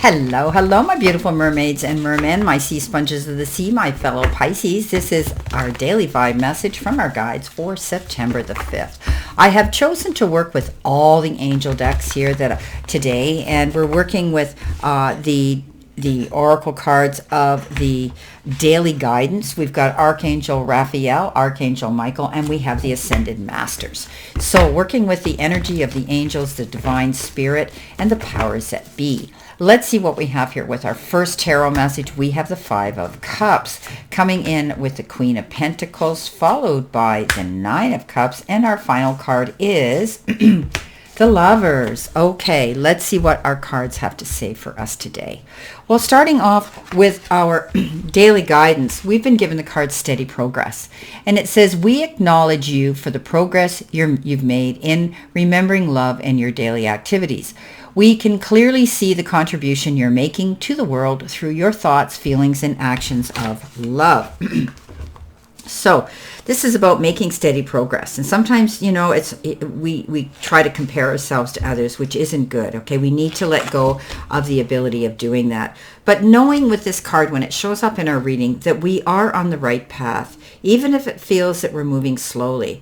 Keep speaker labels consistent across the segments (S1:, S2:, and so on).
S1: Hello, hello, my beautiful mermaids and mermen, my sea sponges of the sea, my fellow Pisces. This is our daily vibe message from our guides for September the 5th. I have chosen to work with all the angel decks here today, and we're working with the oracle cards of the daily guidance. We've got Archangel Raphael, Archangel Michael, and we have the Ascended Masters. So working with the energy of the angels, the divine spirit, and the powers that be. Let's see what we have here with our first tarot message. We have the Five of Cups coming in with the Queen of Pentacles, followed by the Nine of Cups, and our final card is the Lovers. Okay, let's see what our cards have to say for us today. Well, starting off with our daily guidance, we've been given the card Steady Progress. And it says, we acknowledge you for the progress you've made in remembering love in your daily activities. We can clearly see the contribution you're making to the world through your thoughts, feelings, and actions of love. So this is about making steady progress. And sometimes, you know, we try to compare ourselves to others, which isn't good. Okay, we need to let go of the ability of doing that. But knowing with this card, when it shows up in our reading, that we are on the right path, even if it feels that we're moving slowly.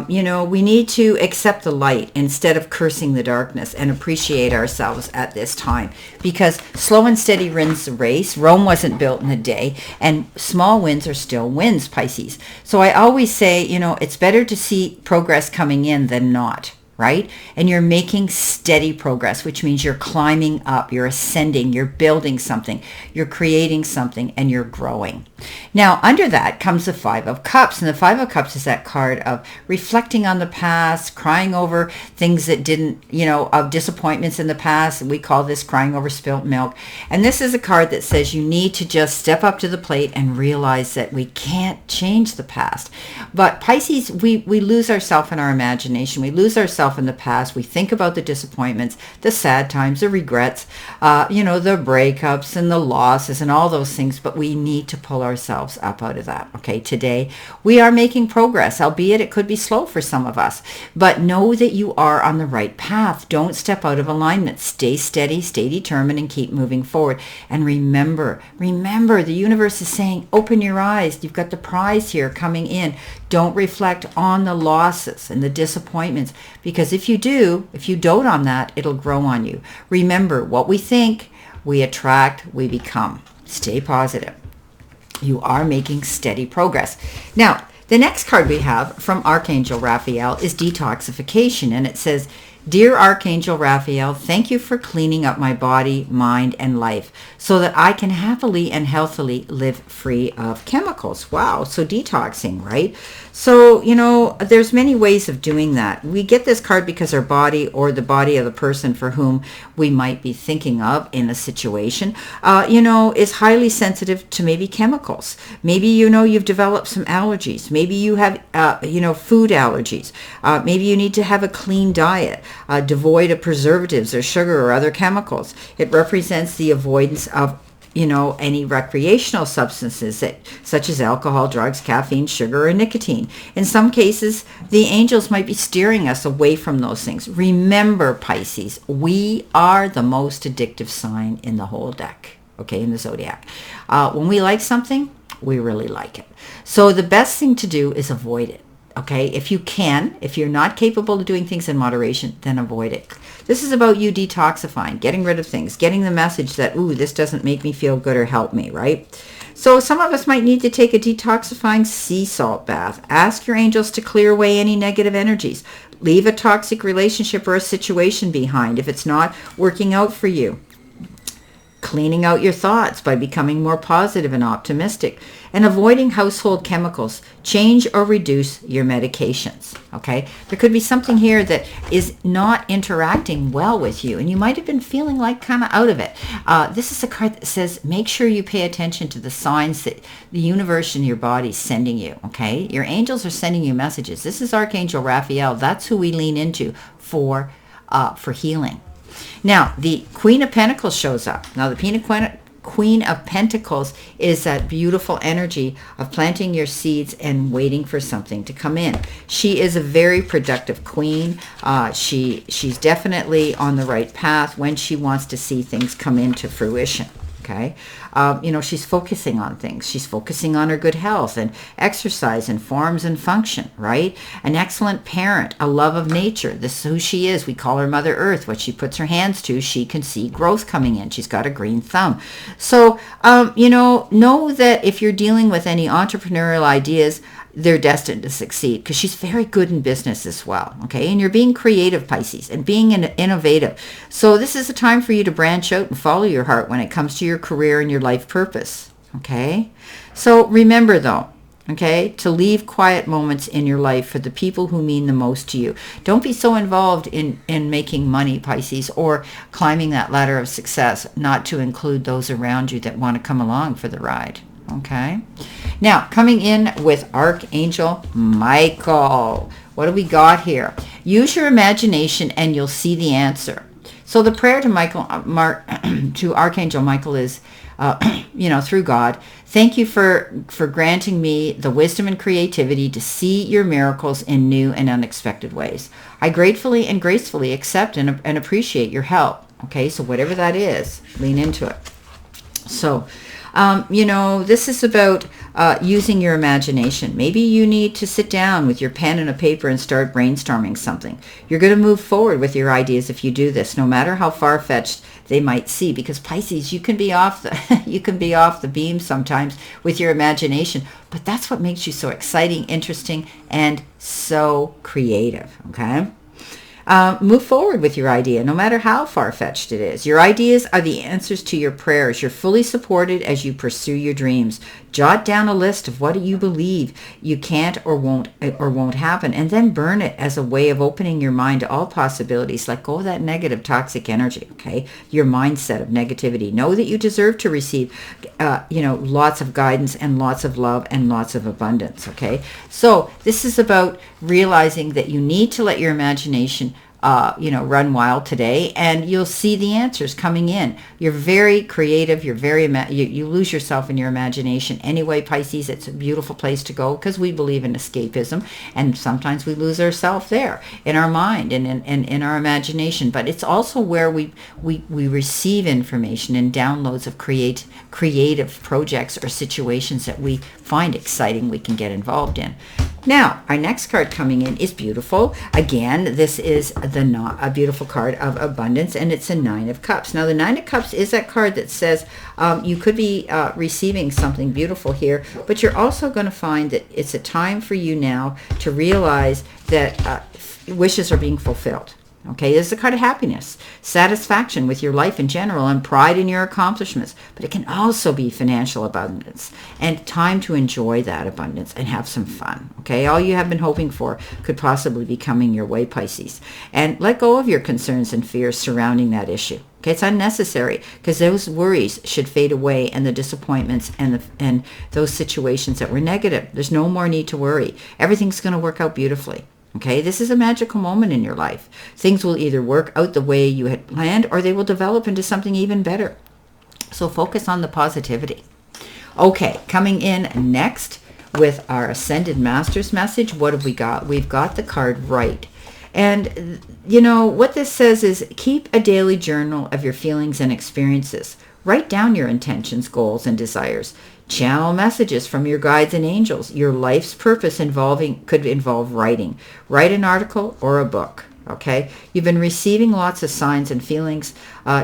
S1: You know, we need to accept the light instead of cursing the darkness and appreciate ourselves at this time. Because slow and steady wins the race. Rome wasn't built in a day, and small wins are still wins, Pisces. So I always say, you know, it's better to see progress coming in than not. Right? And you're making steady progress, which means you're climbing up, you're ascending, you're building something, you're creating something, and you're growing. Now, under that comes the Five of Cups. And the Five of Cups is that card of reflecting on the past, crying over things that didn't, you know, of disappointments in the past. We call this crying over spilt milk. And this is a card that says you need to just step up to the plate and realize that we can't change the past. But Pisces, we lose ourselves in our imagination. We lose ourselves in the past. We think about the disappointments, the sad times, the regrets, you know, the breakups and the losses and all those things, but we need to pull ourselves up out of that. Okay, today we are making progress, albeit it could be slow for some of us, but know that you are on the right path. Don't step out of alignment. Stay steady, stay determined, and keep moving forward. And remember, the universe is saying, open your eyes. You've got the prize here coming in. Don't reflect on the losses and the disappointments, because if you dote on that, it'll grow on you. Remember, what we think, we attract, we become. Stay positive. You are making steady progress. Now, the next card we have from Archangel Raphael is Detoxification, and it says, Dear Archangel Raphael, thank you for cleaning up my body, mind, and life so that I can happily and healthily live free of chemicals. Wow, so detoxing, right? So, you know, there's many ways of doing that. We get this card because our body or the body of the person for whom we might be thinking of in a situation, you know, is highly sensitive to maybe chemicals. Maybe, you know, you've developed some allergies. Maybe you have, you know, food allergies. Maybe you need to have a clean diet. Devoid of preservatives or sugar or other chemicals. It represents the avoidance of, you know, any recreational substances such as alcohol, drugs, caffeine, sugar, or nicotine. In some cases, the angels might be steering us away from those things. Remember, Pisces, we are the most addictive sign in the whole deck, okay, in the zodiac. When we like something, we really like it. So the best thing to do is avoid it. Okay, if you're not capable of doing things in moderation, then avoid it. This is about you detoxifying, getting rid of things, getting the message that, ooh, this doesn't make me feel good or help me, right? So some of us might need to take a detoxifying sea salt bath. Ask your angels to clear away any negative energies. Leave a toxic relationship or a situation behind if it's not working out for you. Cleaning out your thoughts by becoming more positive and optimistic, and avoiding household chemicals. Change or reduce your medications. Okay, there could be something here that is not interacting well with you, and you might have been feeling like kind of out of it. This is a card that says make sure you pay attention to the signs that the universe and your body is sending you. Okay, your angels are sending you messages. This is Archangel Raphael. That's who we lean into for healing. Now, the Queen of Pentacles shows up. Now, the Queen of Pentacles is that beautiful energy of planting your seeds and waiting for something to come in. She is a very productive queen. She's definitely on the right path when she wants to see things come into fruition. Okay. She's focusing on things. She's focusing on her good health and exercise and forms and function, right? An excellent parent, a love of nature. This is who she is. We call her Mother Earth. What she puts her hands to, she can see growth coming in. She's got a green thumb. So, know that if you're dealing with any entrepreneurial ideas, they're destined to succeed because she's very good in business as well. Okay. And you're being creative, Pisces, and being innovative. So this is a time for you to branch out and follow your heart when it comes to your career and your life purpose. Okay. So remember though, okay, to leave quiet moments in your life for the people who mean the most to you. Don't be so involved in making money, Pisces, or climbing that ladder of success, not to include those around you that want to come along for the ride. Okay. Now, coming in with Archangel Michael. What do we got here? Use your imagination and you'll see the answer. So the prayer to to Archangel Michael is, through God, thank you for granting me the wisdom and creativity to see your miracles in new and unexpected ways. I gratefully and gracefully accept and appreciate your help. Okay, so whatever that is, lean into it. So, this is about using your imagination. Maybe you need to sit down with your pen and a paper and start brainstorming something. You're going to move forward with your ideas if you do this, no matter how far-fetched they might see. Because Pisces, you can be off the beam sometimes with your imagination, but that's what makes you so exciting, interesting, and so creative. Okay. Move forward with your idea, no matter how far-fetched it is. Your ideas are the answers to your prayers. You're fully supported as you pursue your dreams. Jot down a list of what you believe you can't or won't happen, and then burn it as a way of opening your mind to all possibilities. Let go of that negative, toxic energy, okay? Your mindset of negativity. Know that you deserve to receive, lots of guidance and lots of love and lots of abundance, okay? So this is about realizing that you need to let your imagination run wild today, and you'll see the answers coming in. You're very creative. You're you lose yourself in your imagination. Anyway, Pisces, it's a beautiful place to go because we believe in escapism, and sometimes we lose ourselves there in our mind and in our imagination. But it's also where we receive information and downloads of creative projects or situations that we find exciting we can get involved in. Now, our next card coming in is beautiful. Again, this is a beautiful card of abundance, and it's a Nine of Cups. Now, the Nine of Cups is that card that says you could be receiving something beautiful here, but you're also going to find that it's a time for you now to realize that wishes are being fulfilled. Okay, this is a card of happiness, satisfaction with your life in general, and pride in your accomplishments. But it can also be financial abundance and time to enjoy that abundance and have some fun. Okay, all you have been hoping for could possibly be coming your way, Pisces. And let go of your concerns and fears surrounding that issue. Okay, it's unnecessary because those worries should fade away, and the disappointments and those situations that were negative. There's no more need to worry. Everything's going to work out beautifully. Okay, this is a magical moment in your life. Things will either work out the way you had planned, or they will develop into something even better. So focus on the positivity. Okay, coming in next with our Ascended Masters message, what have we got? We've got the card Right. And, what this says is keep a daily journal of your feelings and experiences. Write down your intentions, goals, and desires. Channel messages from your guides and angels. Your life's purpose could involve writing. Write an article or a book. Okay, you've been receiving lots of signs and feelings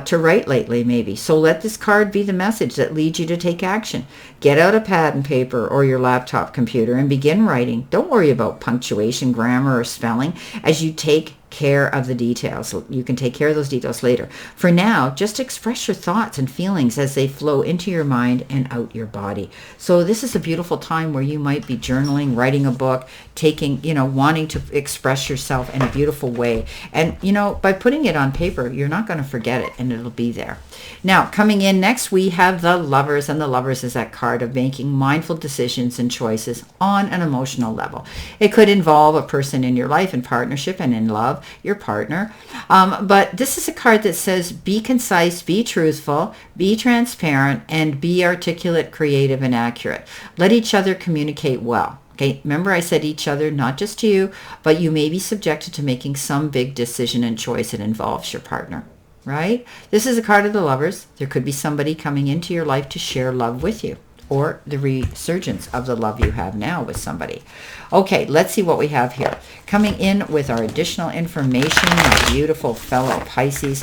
S1: to write lately, maybe. So let this card be the message that leads you to take action. Get out a pad and paper or your laptop computer and begin writing. Don't worry about punctuation, grammar, or spelling as you take care of the details. You can take care of those details later. For now, just express your thoughts and feelings as they flow into your mind and out your body. So this is a beautiful time where you might be journaling, writing a book, wanting to express yourself in a beautiful way. And, by putting it on paper, you're not going to forget it, and it'll be there. Now, coming in next, we have the Lovers, and the Lovers is that card of making mindful decisions and choices on an emotional level. It could involve a person in your life in partnership and in love, your partner. But this is a card that says be concise, be truthful, be transparent, and be articulate, creative, and accurate. Let each other communicate well. Okay, remember I said each other, not just you, but you may be subjected to making some big decision and choice that involves your partner, right? This is a card of the Lovers. There could be somebody coming into your life to share love with you, or the resurgence of the love you have now with somebody. Okay, let's see what we have here. Coming in with our additional information, my beautiful fellow Pisces,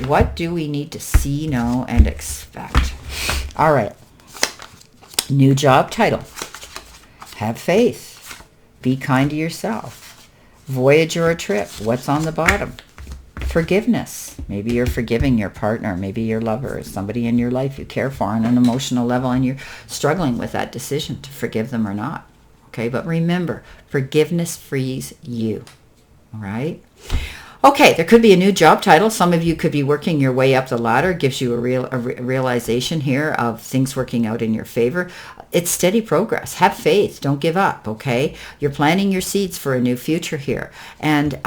S1: what do we need to see, know, and expect? All right, new job title. Have faith. Be kind to yourself. Voyage or a trip. What's on the bottom? Forgiveness. Maybe you're forgiving your partner, maybe your lover, or somebody in your life you care for on an emotional level, and you're struggling with that decision to forgive them or not. Okay, but remember, forgiveness frees you. All right? Okay, there could be a new job title. Some of you could be working your way up the ladder. Gives you a realization here of things working out in your favor. It's steady progress. Have faith. Don't give up, okay? You're planting your seeds for a new future here. And,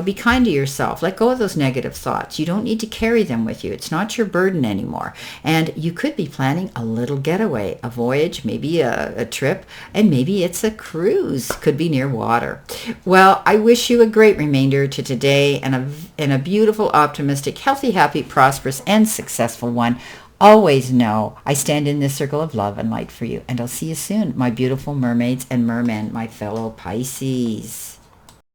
S1: be kind to yourself. Let go of those negative thoughts. You don't need to carry them with you. It's not your burden anymore. And you could be planning a little getaway, a voyage, maybe a trip, and maybe it's a cruise. Could be near water. Well, I wish you a great remainder to today, and a beautiful, optimistic, healthy, happy, prosperous, and successful one. Always know I stand in this circle of love and light for you. And I'll see you soon, my beautiful mermaids and mermen, my fellow Pisces.